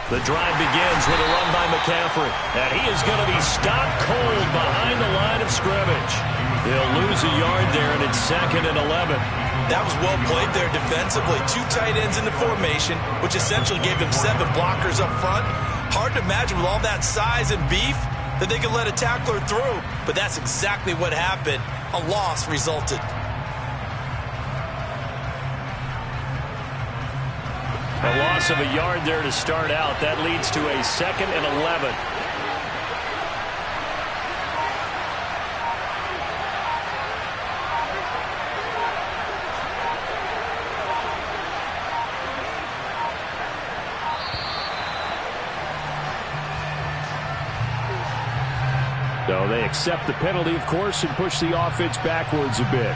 The drive begins with a run by McCaffrey. And he is going to be stopped cold behind the line of scrimmage. He'll lose a yard there, and it's 2nd and 11. That was well played there defensively. 2 tight ends in the formation, which essentially gave them 7 blockers up front. Hard to imagine with all that size and beef that they could let a tackler through. But that's exactly what happened. A loss resulted. A loss of a yard there to start out. That leads to a 2nd and 11. So they accept the penalty, of course, and push the offense backwards a bit.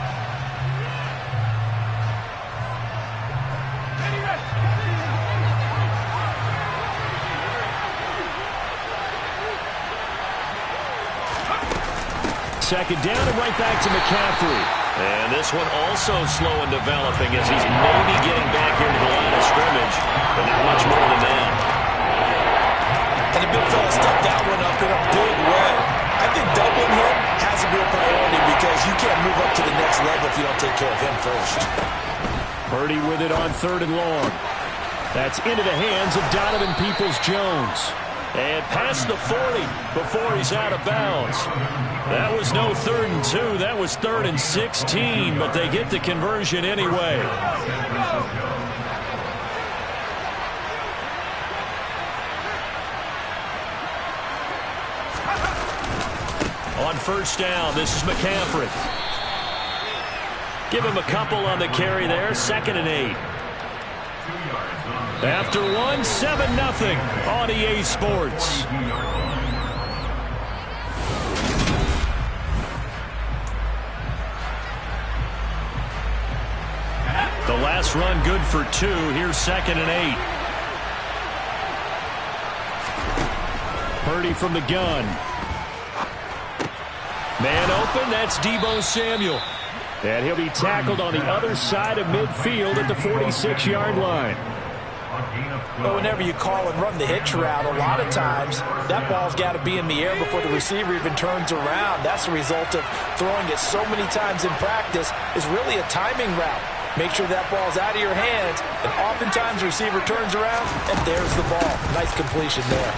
Second down and right back to McCaffrey. And this one also slow in developing as he's maybe getting back here to the line of scrimmage, but not much more than that. And the big fella stepped that one up in a big way. I think doubling him has to be a priority because you can't move up to the next level if you don't take care of him first. Purdy with it on 3rd and long. That's into the hands of Donovan Peoples-Jones. And past the 40 before he's out of bounds. That was no 3rd and 2. That was 3rd and 16, but they get the conversion anyway. On 1st down, this is McCaffrey. Give him a couple on the carry there. 2nd and 8. After 7-0 on EA Sports. The last run good for 2. Here's 2nd and 8. Purdy from the gun. Man open, that's Deebo Samuel. And he'll be tackled on the other side of midfield at the 46-yard line. Well, whenever you call and run the hitch route, a lot of times that ball's got to be in the air before the receiver even turns around. That's the result of throwing it so many times in practice. Is really a timing route. Make sure that ball's out of your hands, and oftentimes the receiver turns around, and there's the ball. Nice completion there.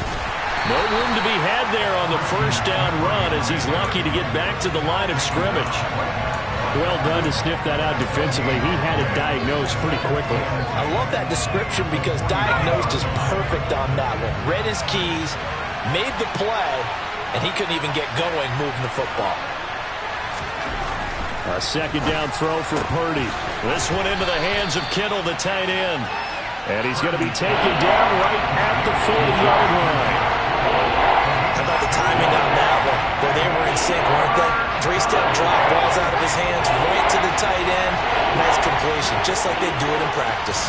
No room to be had there on the 1st down run as he's lucky to get back to the line of scrimmage. Well done to sniff that out defensively. He had it diagnosed pretty quickly. I love that description because diagnosed is perfect on that one. Read his keys, made the play, and he couldn't even get going moving the football. A 2nd down throw for Purdy. This one into the hands of Kittle, the tight end. And he's going to be taken down right at the 40-yard line. How about the timing on that one? Boy, they were in sync, weren't they? 3-step drop, balls out of his hands, right to the tight end. Nice completion, just like they do it in practice.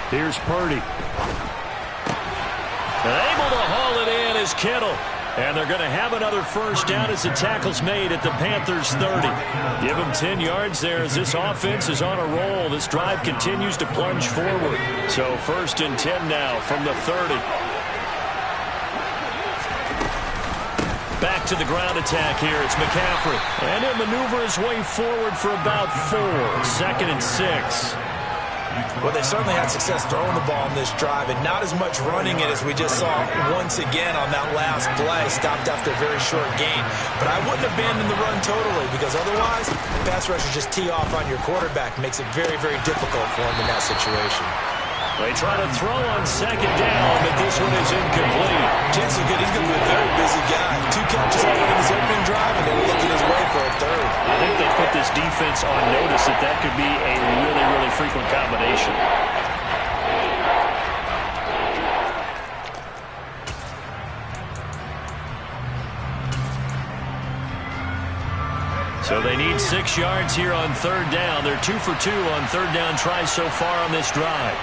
Here's Purdy. Able to haul it in is Kittle. And they're going to have another 1st down as the tackle's made at the Panthers' 30. Give them 10 yards there as this offense is on a roll. This drive continues to plunge forward. So 1st and 10 now from the 30. Back to the ground attack here. It's McCaffrey. And he'll maneuver his way forward for about 4. 2nd and 6. Well, they certainly had success throwing the ball in this drive, and not as much running it as we just saw once again on that last play. Stopped after a very short gain. But I wouldn't abandon the run totally, because otherwise, pass rushers just tee off on your quarterback. Makes it very, very difficult for him in that situation. They try to throw on 2nd down, but this one is incomplete. Chances are good he's going to be a very busy guy. 2 catches on his opening drive, and they were looking his way for a 3rd. I think they put this defense on notice that that could be a really, really frequent combination. So they need 6 yards here on 3rd down. They're 2 for 2 on 3rd down tries so far on this drive.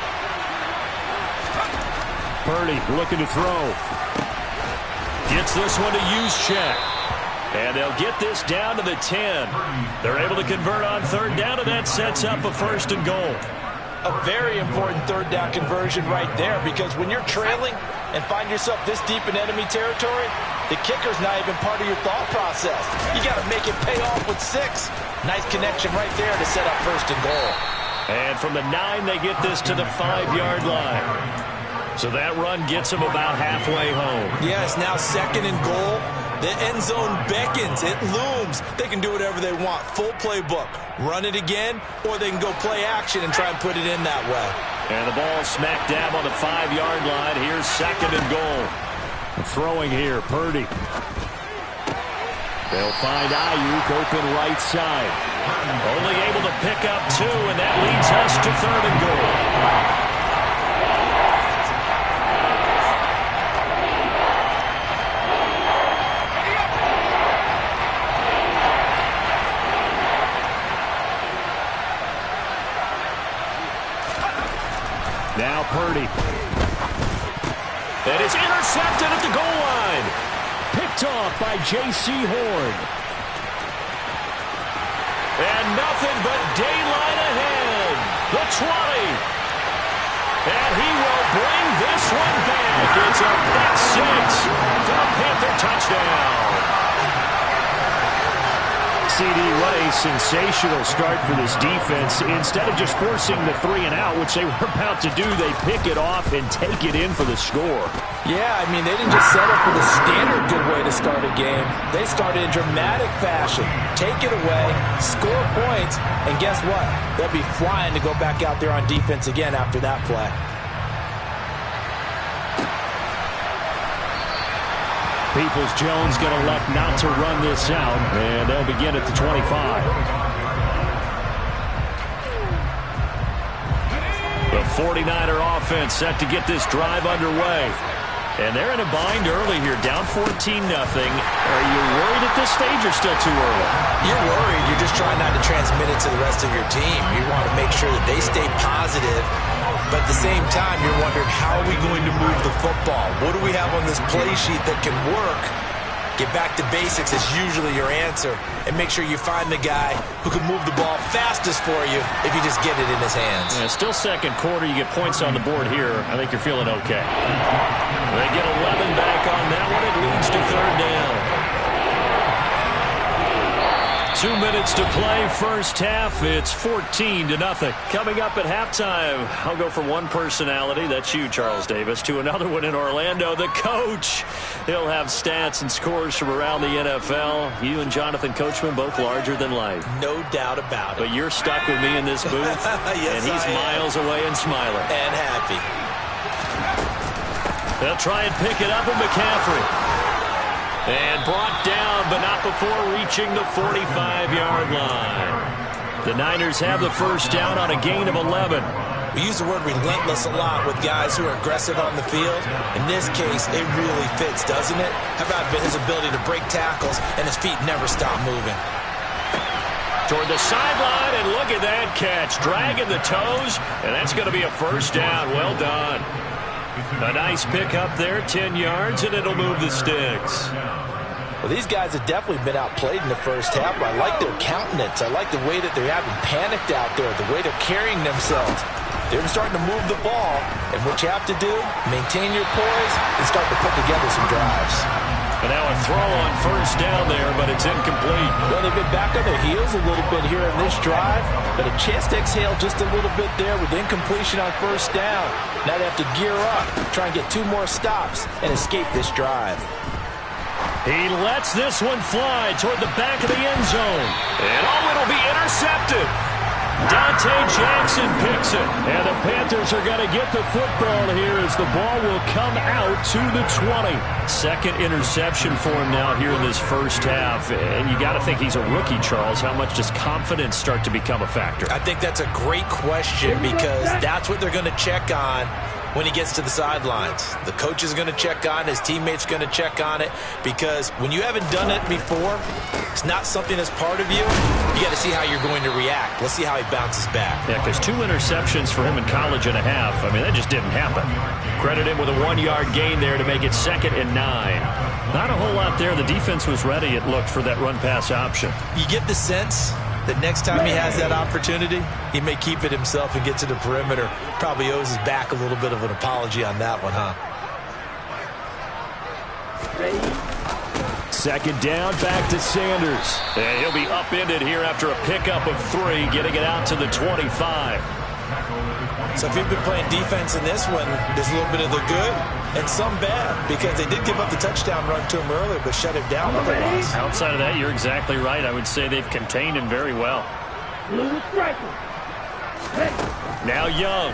Purdy looking to throw. Gets this one to Juszczyk. And they'll get this down to the 10. They're able to convert on 3rd down, and that sets up a 1st and goal. A very important third down conversion right there, because when you're trailing and find yourself this deep in enemy territory, the kicker's not even part of your thought process. You got to make it pay off with 6. Nice connection right there to set up first and goal. And from the 9, they get this to the 5-yard line. So that run gets them about halfway home. Yes, now second and goal. The end zone beckons. It looms. They can do whatever they want. Full playbook. Run it again, or they can go play action and try and put it in that way. And the ball smack dab on the 5-yard line. Here's second and goal. Throwing here, Purdy. They'll find Ayuk open right side. Only able to pick up 2, and that leads us to third and goal. Now Purdy. That is intercepted at the goal line. Picked off by J.C. Horn. And nothing but daylight ahead. The 20. And he will bring this one back. It's a pick 6 for a Panther touchdown. CD, what a sensational start for this defense. Instead of just forcing the 3 and out, which they were about to do, they pick it off and take it in for the score. Yeah, I mean, they didn't just set up with a standard good way to start a game. They started in dramatic fashion. Take it away, score points, and guess what? They'll be flying to go back out there on defense again after that play. Peoples-Jones going to elect not to run this out, and they'll begin at the 25. The 49er offense set to get this drive underway. And they're in a bind early here, down 14-0. Are you worried at this stage or still too early? You're worried. You're just trying not to transmit it to the rest of your team. You want to make sure that they stay positive. But at the same time, you're wondering, how are we going to move the football? What do we have on this play sheet that can work? Get back to basics is usually your answer. And make sure you find the guy who can move the ball fastest for you if you just get it in his hands. Yeah, still second quarter. You get points on the board here. I think you're feeling okay. They get 11 back on that one. It leads to third down. 2 minutes to play, first half. It's 14-0. Coming up at halftime, I'll go from one personality, that's you, Charles Davis, to another one in Orlando, the coach. He'll have stats and scores from around the NFL. You and Jonathan Coachman, both larger than life. No doubt about it. But you're stuck with me in this booth, yes, and he's miles away and smiling. And happy. They'll try and pick it up with McCaffrey. And brought down, but not before reaching the 45-yard line. The Niners have the first down on a gain of 11. We use the word relentless a lot with guys who are aggressive on the field. In this case, it really fits, doesn't it? How about his ability to break tackles and his feet never stop moving? Toward the sideline, and look at that catch. Dragging the toes, and that's going to be a first down. Well done. A nice pick up there, 10 yards, and it'll move the sticks. Well, these guys have definitely been outplayed in the first half. I like their countenance. I like the way that they're having panicked out there, the way they're carrying themselves. They're starting to move the ball, and what you have to do, maintain your poise and start to put together some drives. And now a throw on first down there, but it's incomplete. Well, they've been back on their heels a little bit here in this drive, but a chance to exhale just a little bit there with incompletion on first down. Now they have to gear up, try and get 2 more stops, and escape this drive. He lets this one fly toward the back of the end zone. And it'll be intercepted. Dante Jackson picks it. And the Panthers are going to get the football here as the ball will come out to the 20. Second interception for him now here in this first half. And you got to think he's a rookie, Charles. How much does confidence start to become a factor? I think that's a great question because that's what they're going to check on when he gets to the sidelines. The coach is going to check on it. His teammates going to check on it because when you haven't done it before, it's not something that's part of you. You got to see how you're going to react. Let's see how he bounces back. Yeah, because 2 interceptions for him in college and a half. I mean, that just didn't happen. Credit him with a 1-yard gain there to make it 2nd and 9. Not a whole lot there. The defense was ready, it looked, for that run-pass option. You get the sense that next time he has that opportunity, he may keep it himself and get to the perimeter. Probably owes his back a little bit of an apology on that one, huh? Second down, back to Sanders. And he'll be upended here after a pickup of 3, getting it out to the 25. So if you've been playing defense in this one, there's a little bit of the good and some bad, because they did give up the touchdown run to him earlier, but shut him down otherwise. Outside of that, you're exactly right. I would say they've contained him very well. Now Young.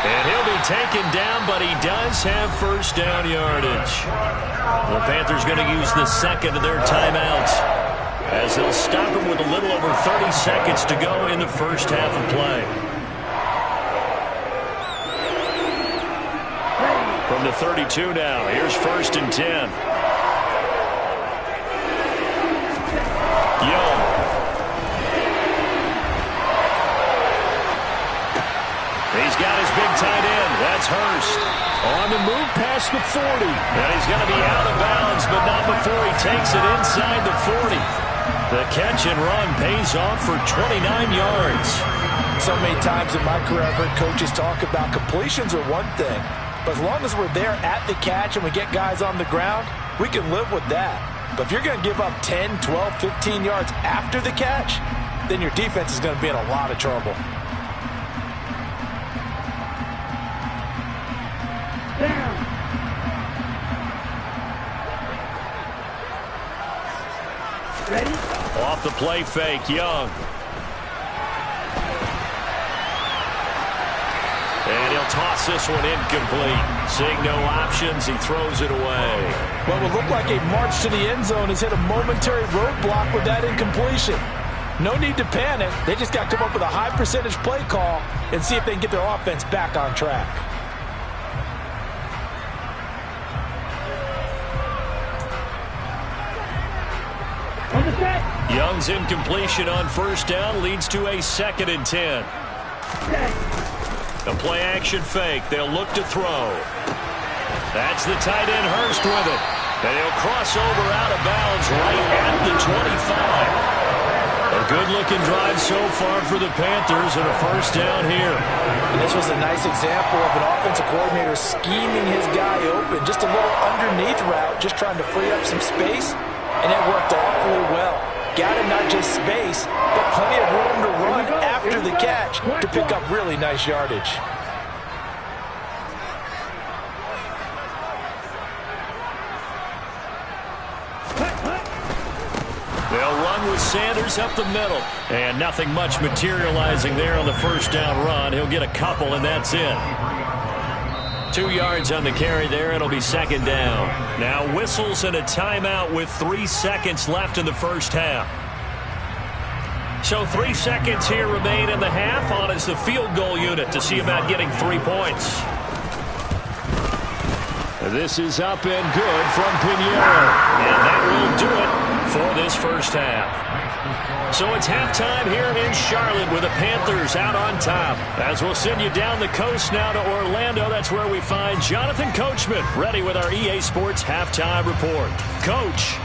And he'll be taken down, but he does have first down yardage. The Panthers going to use the second of their timeouts, as they'll stop him with a little over 30 seconds to go in the first half of play. From the 32 now, here's first and 10. Young. He's got his big tight end. That's Hurst. On the move past the 40. And he's going to be out of bounds, but not before he takes it inside the 40. The catch and run pays off for 29 yards. So many times in my career, I've heard coaches talk about completions are one thing. But as long as we're there at the catch and we get guys on the ground, we can live with that. But if you're going to give up 10, 12, 15 yards after the catch, then your defense is going to be in a lot of trouble. Ready? Off the play fake, Young. And he'll toss this one incomplete. Seeing no options, he throws it away. What would look like a march to the end zone has hit a momentary roadblock with that incompletion. No need to panic. They just got to come up with a high percentage play call and see if they can get their offense back on track. Young's incompletion on first down leads to a 2nd and 10. A play action fake. They'll look to throw. That's the tight end Hurst with it. And he'll cross over out of bounds right at the 25. A good-looking drive so far for the Panthers and a first down here. And this was a nice example of an offensive coordinator scheming his guy open. Just a little underneath route, just trying to free up some space. And it worked awfully well. Got him not just space, but plenty of room to run after the catch to pick up really nice yardage. They'll run with Sanders up the middle. And nothing much materializing there on the first down run. He'll get a couple, and that's it. 2 yards on the carry there. It'll be second down. Now whistles and a timeout with 3 seconds left in the first half. So 3 seconds here remain in the half. On is the field goal unit to see about getting 3 points. This is up and good from Pinheiro. And that will do it for this first half. So it's halftime here in Charlotte with the Panthers out on top. As we'll send you down the coast now to Orlando, that's where we find Jonathan Coachman ready with our EA Sports Halftime Report. Coach.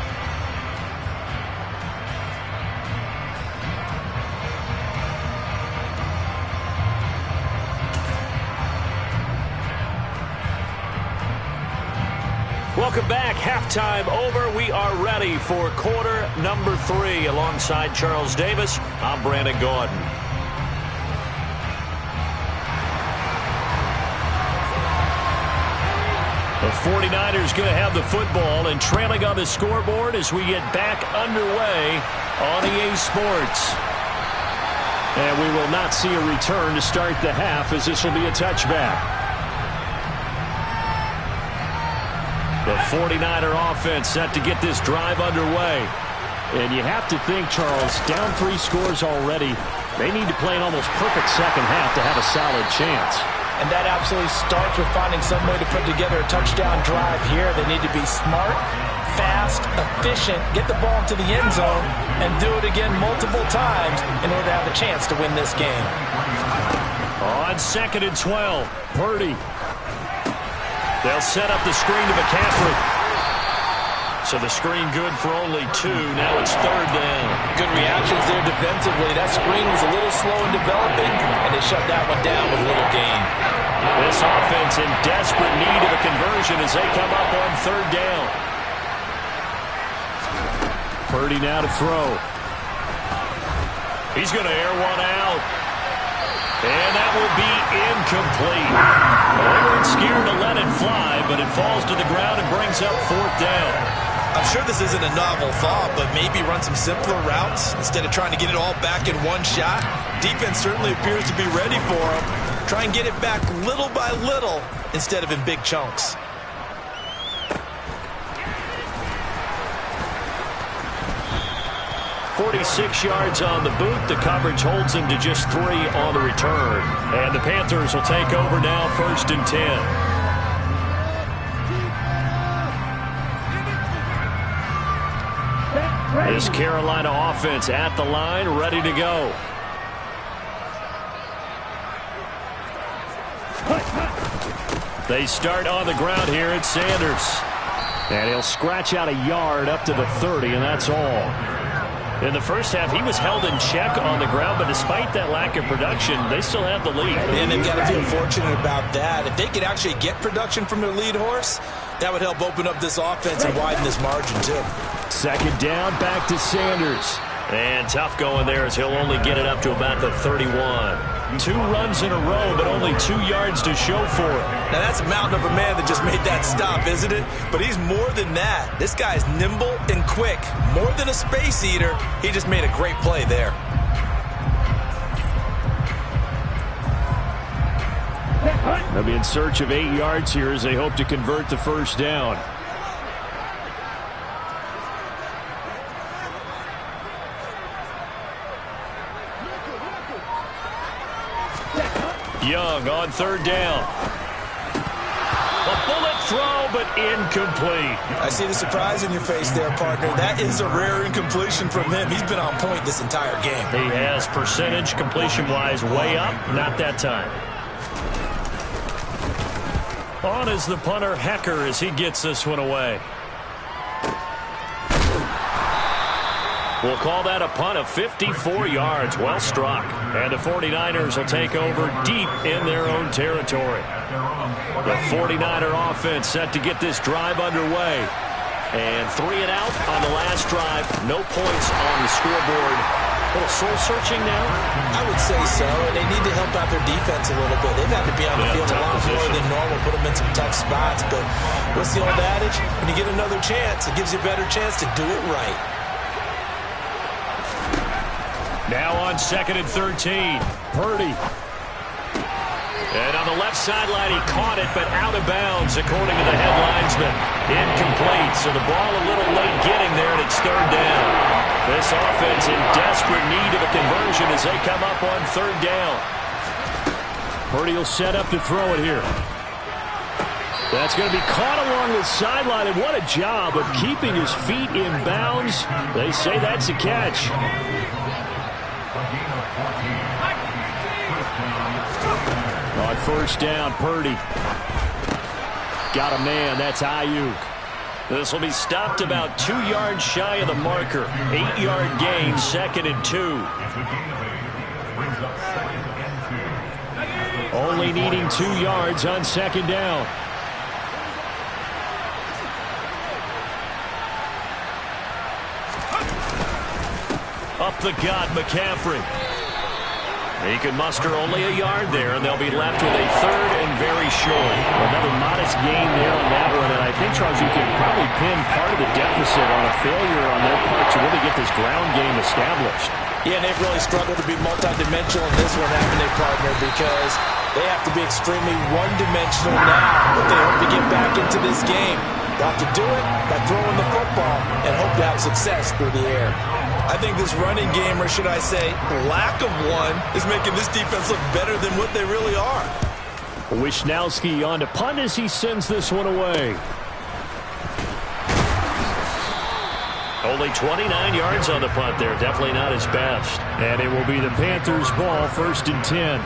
Welcome back. Halftime over. We are ready for quarter number 3. Alongside Charles Davis, I'm Brandon Gordon. The 49ers going to have the football and trailing on the scoreboard as we get back underway on EA Sports. And we will not see a return to start the half, as this will be a touchback. The 49er offense set to get this drive underway. And you have to think, Charles, down 3 scores already. They need to play an almost perfect second half to have a solid chance. And that absolutely starts with finding some way to put together a touchdown drive here. They need to be smart, fast, efficient, get the ball into the end zone, and do it again multiple times in order to have a chance to win this game. On 2nd and 12, Purdy. They'll set up the screen to McCaffrey. So the screen good for only 2. Now it's 3rd down. Good reactions there defensively. That screen was a little slow in developing, and they shut that one down with little gain. This offense in desperate need of a conversion as they come up on 3rd down. Purdy now to throw. He's going to air one out. And that will be incomplete. They weren't scared to let it fly, but it falls to the ground and brings up 4th down. I'm sure this isn't a novel thought, but maybe run some simpler routes instead of trying to get it all back in one shot. Defense certainly appears to be ready for him. Try and get it back little by little instead of in big chunks. .46 yards on the boot. The coverage holds him to just 3 on the return. And the Panthers will take over now, 1st and 10. This Carolina offense at the line, ready to go. They start on the ground here at Sanders. And he'll scratch out a yard up to the 30, and that's all. In the first half, he was held in check on the ground, but despite that lack of production, they still have the lead. And they've got to feel fortunate about that. If they could actually get production from their lead horse, that would help open up this offense and widen this margin, too. 2nd down, back to Sanders. And tough going there as he'll only get it up to about the 31. 2 runs in a row, but only 2 yards to show for it. Now, that's a mountain of a man that just made that stop, isn't it? But he's more than that. This guy's nimble and quick. More than a space eater, he just made a great play there. They'll be in search of 8 yards here as they hope to convert the 1st down. Young on 3rd down. A bullet throw, but incomplete. I see the surprise in your face there, partner. That is a rare incompletion from him. He's been on point this entire game. He has percentage completion-wise way up. Not that time. On is the punter, Hecker, as he gets this one away. We'll call that a punt of 54 yards. Well struck. And the 49ers will take over deep in their own territory. The 49er offense set to get this drive underway. And 3 and out on the last drive. No points on the scoreboard. A little soul-searching now? I would say so, and they need to help out their defense a little bit. They've had to be on the field a lot more than normal, put them in some tough spots. But what's the old adage? When you get another chance, it gives you a better chance to do it right. Now on 2nd and 13. Purdy. And on the left sideline, he caught it, but out of bounds, according to the head linesman. Incomplete, so the ball a little late getting there, and it's 3rd down. This offense in desperate need of a conversion as they come up on 3rd down. Purdy will set up to throw it here. That's going to be caught along the sideline, and what a job of keeping his feet in bounds. They say that's a catch. On 1st down, Purdy. Got a man, that's Ayuk. This will be stopped about 2 yards shy of the marker. 8-yard gain, 2nd and 2. Only needing 2 yards on 2nd down. Up the gut, McCaffrey. He can muster only a yard there, and they'll be left with a 3rd and very short. Another modest gain there on that one, and I think, Charles, you can probably pin part of the deficit on a failure on their part to really get this ground game established. Yeah, and they've really struggled to be multidimensional in this one, haven't they, partner? Because they have to be extremely one-dimensional now if they hope to get back into this game. They'll have to do it by throwing the football and hope to have success through the air. I think this running game, or should I say lack of one, is making this defense look better than what they really are. Wishnowski on to punt as he sends this one away. Only 29 yards on the punt there. Definitely not his best. And it will be the Panthers' ball, 1st and 10.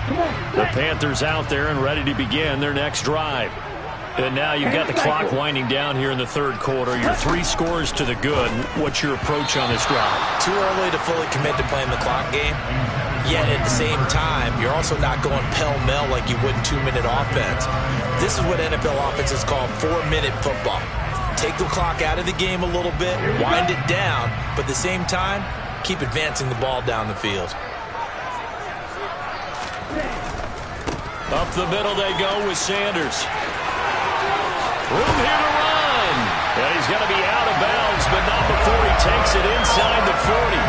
The Panthers out there and ready to begin their next drive. And now you've got the clock winding down here in the third quarter. You're 3 scores to the good. What's your approach on this drive? Too early to fully commit to playing the clock game. Yet at the same time, you're also not going pell-mell like you would in 2-minute offense. This is what NFL offenses call 4-minute football. Take the clock out of the game a little bit, wind it down, but at the same time, keep advancing the ball down the field. Up the middle they go with Sanders. Room here to run. And he's going to be out of bounds, but not before he takes it inside the 40.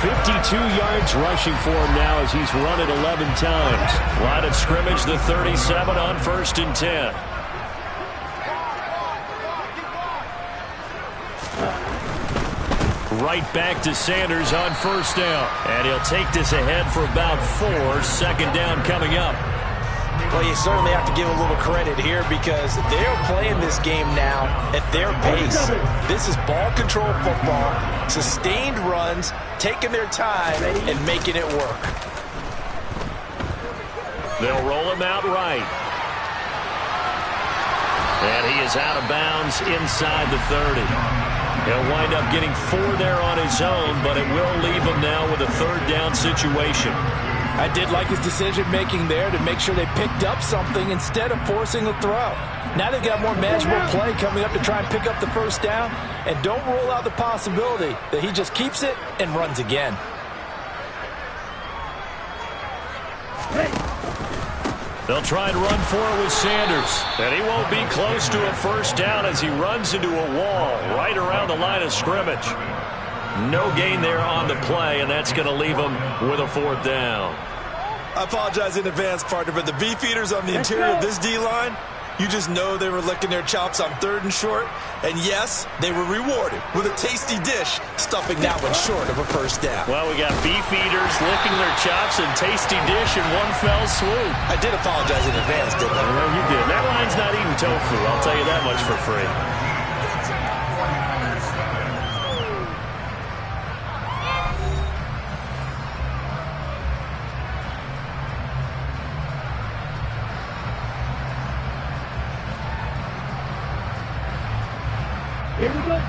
52 yards rushing for him now as he's run it 11 times. Line of scrimmage, the 37 on 1st and 10. Right back to Sanders on 1st down. And he'll take this ahead for about 4. 2nd down coming up. Well, you certainly have to give a little credit here because they're playing this game now at their pace. This is ball control football, sustained runs, taking their time and making it work. They'll roll him out right. And he is out of bounds inside the 30. He'll wind up getting 4 there on his own, but it will leave him now with a 3rd down situation. I did like his decision-making there to make sure they picked up something instead of forcing a throw. Now they've got more manageable play coming up to try and pick up the 1st down, and don't rule out the possibility that he just keeps it and runs again. They'll try and run for it with Sanders. And he won't be close to a 1st down as he runs into a wall right around the line of scrimmage. No gain there on the play, and that's going to leave him with a 4th down. I apologize in advance, partner, but the beefeaters on the interior of this D-line, you just know they were licking their chops on 3rd and short. And yes, they were rewarded with a tasty dish, stuffing that one short of a 1st down. Well, we got beefeaters licking their chops and tasty dish in one fell swoop. I did apologize in advance, didn't I? Well, you did. That line's not eating tofu, I'll tell you that much for free.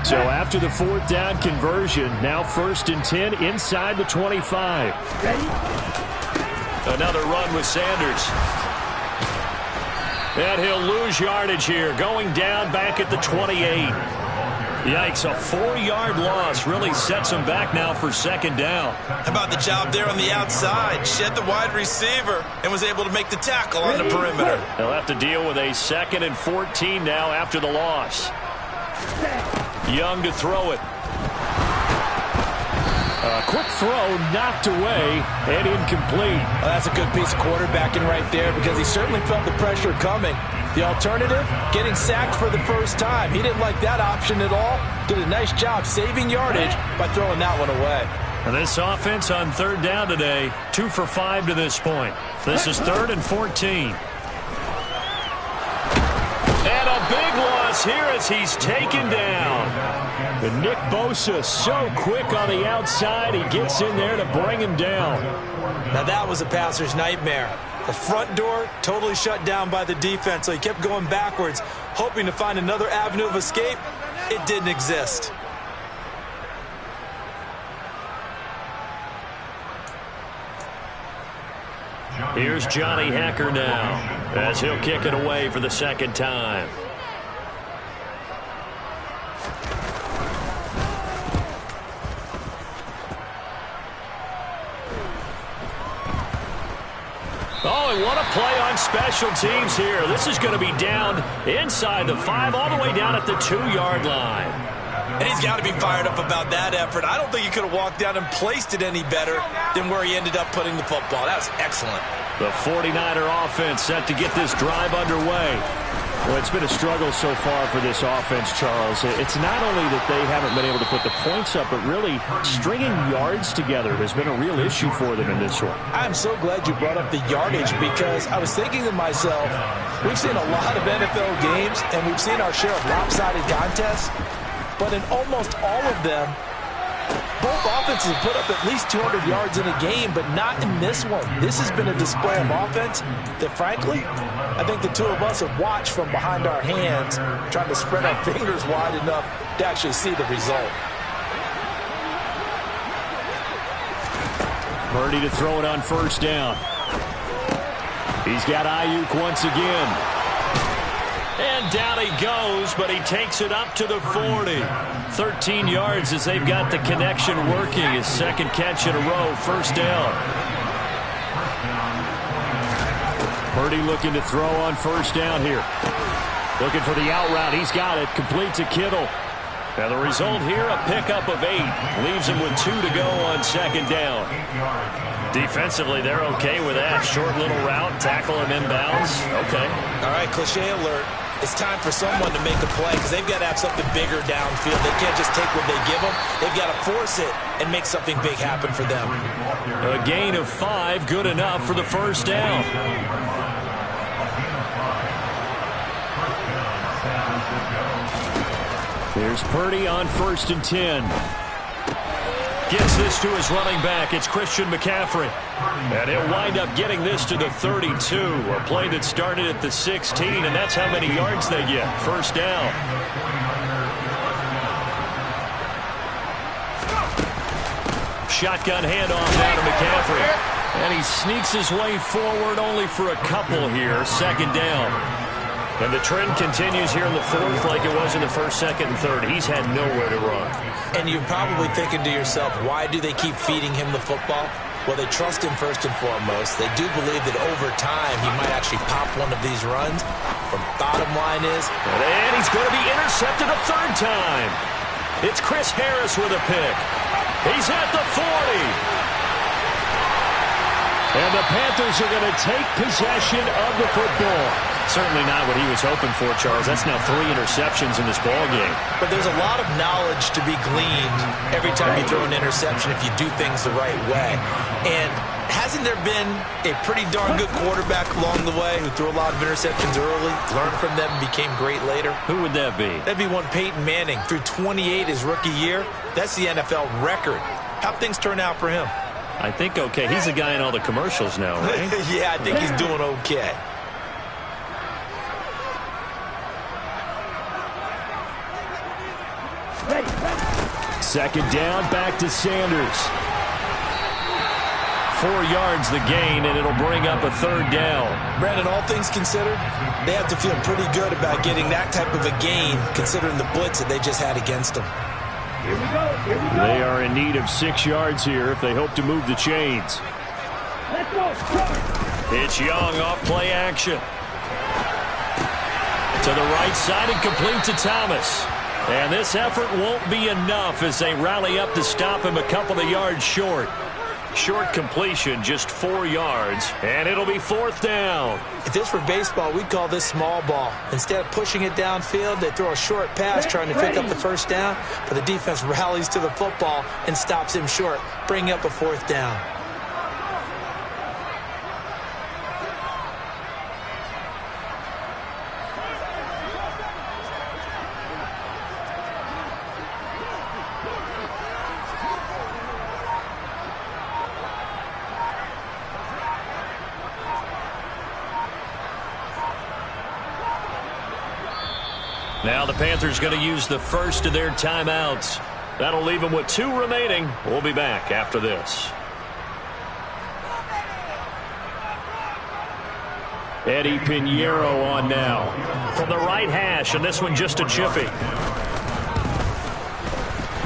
So after the 4th down conversion, now 1st and 10 inside the 25. Another run with Sanders. And he'll lose yardage here, going down back at the 28. Yikes, a 4-yard loss really sets him back now for 2nd down. How about the job there on the outside? Shed the wide receiver and was able to make the tackle on the perimeter. They'll have to deal with a 2nd and 14 now after the loss. Young to throw it. A quick throw knocked away and incomplete. Well, that's a good piece of quarterbacking right there because he certainly felt the pressure coming. The alternative, getting sacked for the 1st time. He didn't like that option at all. Did a nice job saving yardage by throwing that one away. And this offense on 3rd down today, 2 for 5 to this point. This is 3rd and 14. And a big loss here as he's taken down. And Nick Bosa so quick on the outside, he gets in there to bring him down. Now that was a passer's nightmare. The front door totally shut down by the defense, so he kept going backwards, hoping to find another avenue of escape. It didn't exist. Here's Johnny Hekker now as he'll kick it away for the 2nd time. Oh, and what a play on special teams here. This is going to be down inside the 5, all the way down at the 2-yard line. And he's got to be fired up about that effort. I don't think he could have walked down and placed it any better than where he ended up putting the football. That was excellent. The 49er offense set to get this drive underway. Well, it's been a struggle so far for this offense, Charles. It's not only that they haven't been able to put the points up, but really stringing yards together has been a real issue for them in this one. I'm so glad you brought up the yardage because I was thinking to myself, we've seen a lot of NFL games and we've seen our share of lopsided contests, but in almost all of them, both offenses have put up at least 200 yards in a game, but not in this one. This has been a display of offense that, frankly, I think the two of us have watched from behind our hands, trying to spread our fingers wide enough to actually see the result. Purdy to throw it on first down. He's got Ayuk once again. And down he goes, but he takes it up to the 40. 13 yards as they've got the connection working. His second catch in a row, first down. Purdy looking to throw on first down here. Looking for the out route. He's got it. Complete to Kittle. And the result here, a pickup of 8. Leaves him with 2 to go on second down. Defensively, they're okay with that. Short little route, tackle him inbounds. Okay. All right, cliche alert. It's time for someone to make a play because they've got to have something bigger downfield. They can't just take what they give them. They've got to force it and make something big happen for them. A gain of 5, good enough for the first down. Here's Purdy on 1st and 10. Gets this to his running back. It's Christian McCaffrey. And he'll wind up getting this to the 32. A play that started at the 16, and that's how many yards they get. First down. Shotgun handoff down to McCaffrey. And he sneaks his way forward only for a couple here. Second down. And the trend continues here in the 4th like it was in the 1st, 2nd, and 3rd. He's had nowhere to run. And you're probably thinking to yourself, why do they keep feeding him the football? Well, they trust him first and foremost. They do believe that over time he might actually pop one of these runs. The bottom line is... And he's going to be intercepted a 3rd time. It's Chris Harris with a pick. He's at the 40. And the Panthers are going to take possession of the football. Certainly not what he was hoping for, Charles. That's now 3 interceptions in this ballgame. But there's a lot of knowledge to be gleaned every time you throw an interception if you do things the right way. And hasn't there been a pretty darn good quarterback along the way who threw a lot of interceptions early, learned from them, and became great later? Who would that be? That'd be one Peyton Manning. Threw 28 his rookie year. That's the NFL record. How'd things turn out for him? I think okay. He's the guy in all the commercials now, right? Yeah, I think he's doing okay. Second down, back to Sanders. 4 yards the gain, and it'll bring up a 3rd down. Brandon, all things considered, they have to feel pretty good about getting that type of a gain, considering the blitz that they just had against them. Here we go. They are in need of 6 yards here if they hope to move the chains. Let's go. It's Young off play action. To the right side and complete to Thomas. And this effort won't be enough as they rally up to stop him a couple of yards short. Short completion, just 4 yards, and it'll be 4th down. If this were baseball, we'd call this small ball. Instead of pushing it downfield, they throw a short pass trying to pick up the first down, but the defense rallies to the football and stops him short, bringing up a 4th down. Now the Panthers going to use the first of their timeouts. That'll leave them with 2 remaining. We'll be back after this. Eddie Pinheiro on now. From the right hash, and this one just a chippy.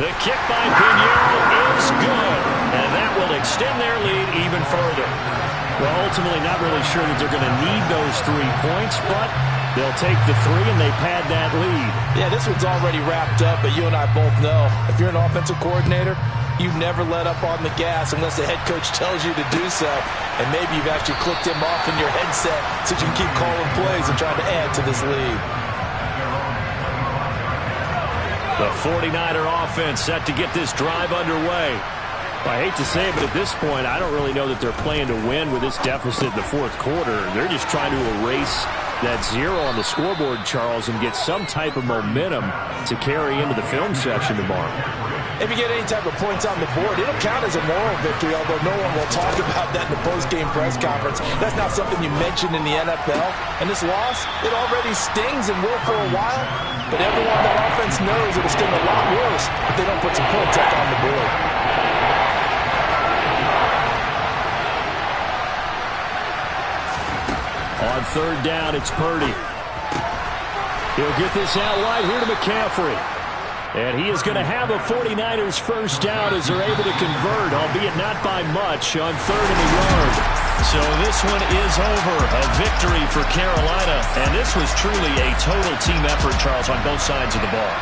The kick by Pinheiro is good, and that will extend their lead even further. Well, ultimately not really sure that they're going to need those 3 points, but they'll take the 3 and they pad that lead. Yeah, this one's already wrapped up, but you and I both know if you're an offensive coordinator, you never let up on the gas unless the head coach tells you to do so. And maybe you've actually clicked him off in your headset so you can keep calling plays and trying to add to this lead. The 49er offense set to get this drive underway. I hate to say it, but at this point, I don't really know that they're playing to win with this deficit in the fourth quarter. They're just trying to erase that 0 on the scoreboard, Charles, and get some type of momentum to carry into the film session tomorrow. If you get any type of points on the board, it'll count as a moral victory, although no one will talk about that in the post-game press conference. That's not something you mentioned in the NFL. And this loss, it already stings and will for a while, but everyone on that offense knows it'll sting a lot worse if they don't put some points up on the board. On third down, it's Purdy. He'll get this out wide here to McCaffrey. And he is going to have a 49ers first down as they're able to convert, albeit not by much, on 3rd and a yard. So this one is over. A victory for Carolina. And this was truly a total team effort, Charles, on both sides of the ball.